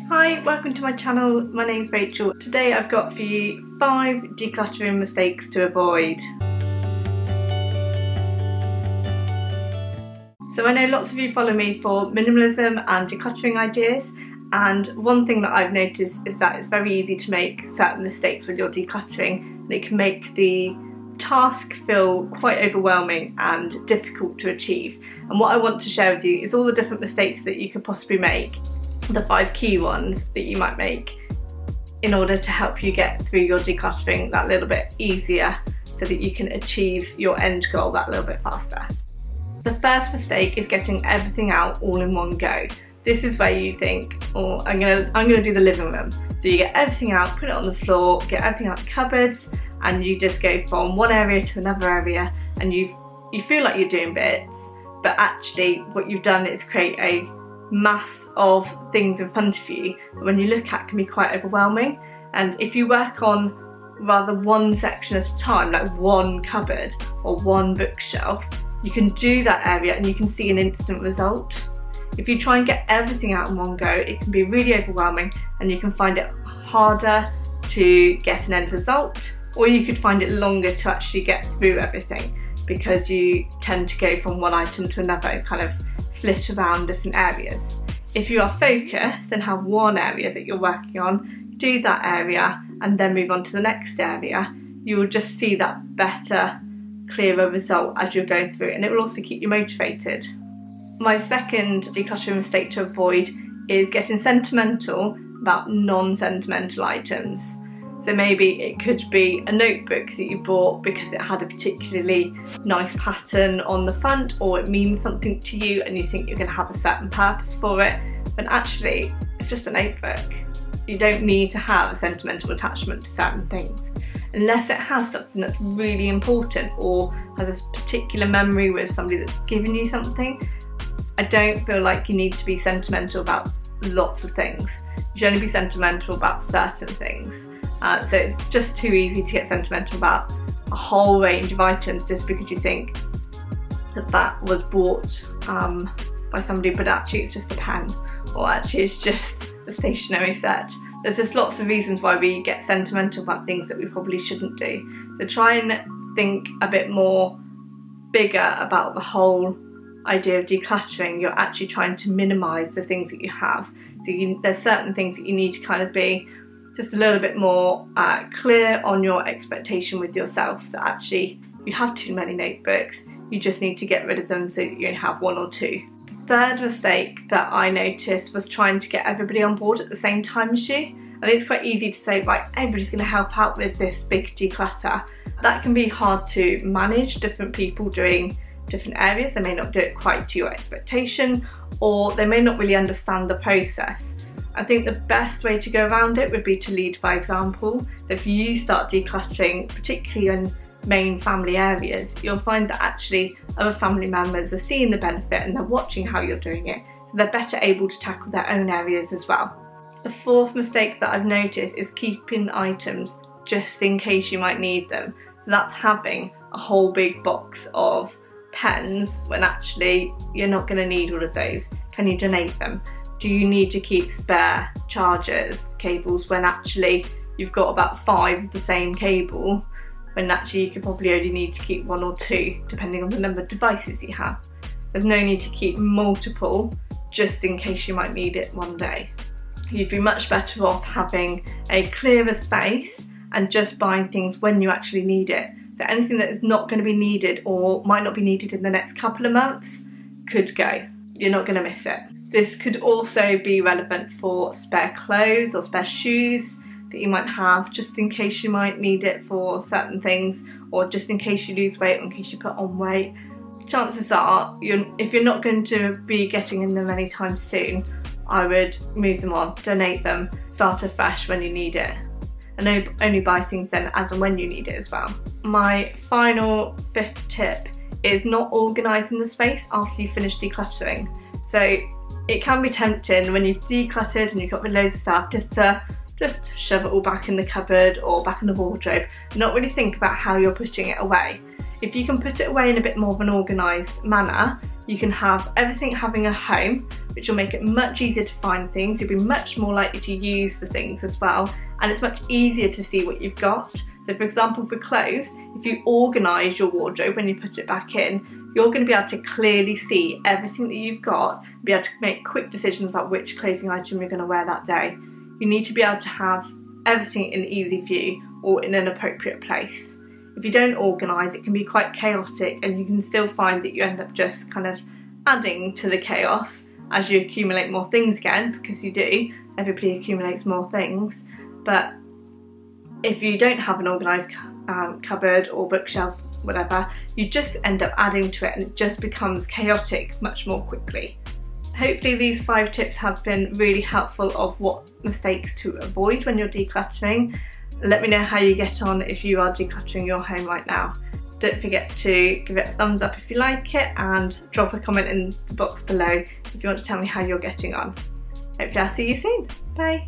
Hi, welcome to my channel. My name's Rachel. Today I've got for you 5 decluttering mistakes to avoid. So I know lots of you follow me for minimalism and decluttering ideas, and one thing that I've noticed is that it's very easy to make certain mistakes when you're decluttering. They can make the task feel quite overwhelming and difficult to achieve. And what I want to share with you is all the different mistakes that you could possibly make, the 5 key ones that you might make in order to help you get through your decluttering that little bit easier so that you can achieve your end goal that little bit faster. The first mistake is getting everything out all in one go. This is where you think, oh, I'm gonna do the living room. So you get everything out, put it on the floor, get everything out of the cupboards, and you just go from one area to another area, and you feel like you're doing bits, but actually what you've done is create a mass of things in front of you that when you look at can be quite overwhelming. And if you work on rather one section at a time, like one cupboard or one bookshelf, you can do that area and you can see an instant result. If you try and get everything out in one go, it can be really overwhelming and you can find it harder to get an end result, or you could find it longer to actually get through everything because you tend to go from one item to another and kind of flit around different areas. If you are focused and have one area that you're working on, do that area and then move on to the next area, you will just see that better, clearer result as you're going through, and it will also keep you motivated. My second decluttering mistake to avoid is getting sentimental about non-sentimental items. So maybe it could be a notebook that you bought because it had a particularly nice pattern on the front, or it means something to you and you think you're going to have a certain purpose for it, when actually it's just a notebook. You don't need to have a sentimental attachment to certain things unless it has something that's really important or has a particular memory with somebody that's given you something. I don't feel like you need to be sentimental about lots of things. You should only be sentimental about certain things. So it's just too easy to get sentimental about a whole range of items just because you think that was bought by somebody, but actually it's just a pen, or actually it's just a stationery set. There's just lots of reasons why we get sentimental about things that we probably shouldn't do. So try and think a bit more bigger about the whole idea of decluttering. You're actually trying to minimise the things that you have. So there's certain things that you need to kind of be just a little bit more clear on your expectation with yourself, that actually you have too many notebooks, you just need to get rid of them so that you only have 1 or 2. Third mistake that I noticed was trying to get everybody on board at the same time as you. I think it's quite easy to say, right, everybody's going to help out with this big declutter. That can be hard to manage, different people doing different areas. They may not do it quite to your expectation, or they may not really understand the process. I think the best way to go around it would be to lead by example. So if you start decluttering, particularly in main family areas, you'll find that actually other family members are seeing the benefit and they're watching how you're doing it, so they're better able to tackle their own areas as well. The fourth mistake that I've noticed is keeping items just in case you might need them. So that's having a whole big box of pens when actually you're not going to need all of those. Can you donate them? Do you need to keep spare chargers, cables, when actually you've got about 5 of the same cable, when actually you could probably only need to keep 1 or 2 depending on the number of devices you have. There's no need to keep multiple just in case you might need it one day. You'd be much better off having a clearer space and just buying things when you actually need it. So anything that is not going to be needed or might not be needed in the next couple of months could go. You're not going to miss it. This could also be relevant for spare clothes or spare shoes that you might have, just in case you might need it for certain things, or just in case you lose weight or in case you put on weight. Chances are, if you're not going to be getting in them anytime soon, I would move them on, donate them, start afresh when you need it, and only buy things then as and when you need it as well. My final 5th tip is not organising the space after you finish decluttering. So it can be tempting when you've decluttered and you've got loads of stuff just to shove it all back in the cupboard or back in the wardrobe, not really think about how you're putting it away. If you can put it away in a bit more of an organised manner, you can have everything having a home, which will make it much easier to find things. You'll be much more likely to use the things as well, and it's much easier to see what you've got. So for example, for clothes, if you organise your wardrobe when you put it back in, you're going to be able to clearly see everything that you've got, be able to make quick decisions about which clothing item you're going to wear that day. You need to be able to have everything in easy view or in an appropriate place. If you don't organise, it can be quite chaotic, and you can still find that you end up just kind of adding to the chaos as you accumulate more things again, because you do, everybody accumulates more things. But if you don't have an organised cupboard or bookshelf, whatever, you just end up adding to it, and it just becomes chaotic much more quickly. Hopefully these 5 tips have been really helpful of what mistakes to avoid when you're decluttering. Let me know how you get on if you are decluttering your home right now. Don't forget to give it a thumbs up if you like it, and drop a comment in the box below if you want to tell me how you're getting on. Hopefully I'll see you soon. Bye!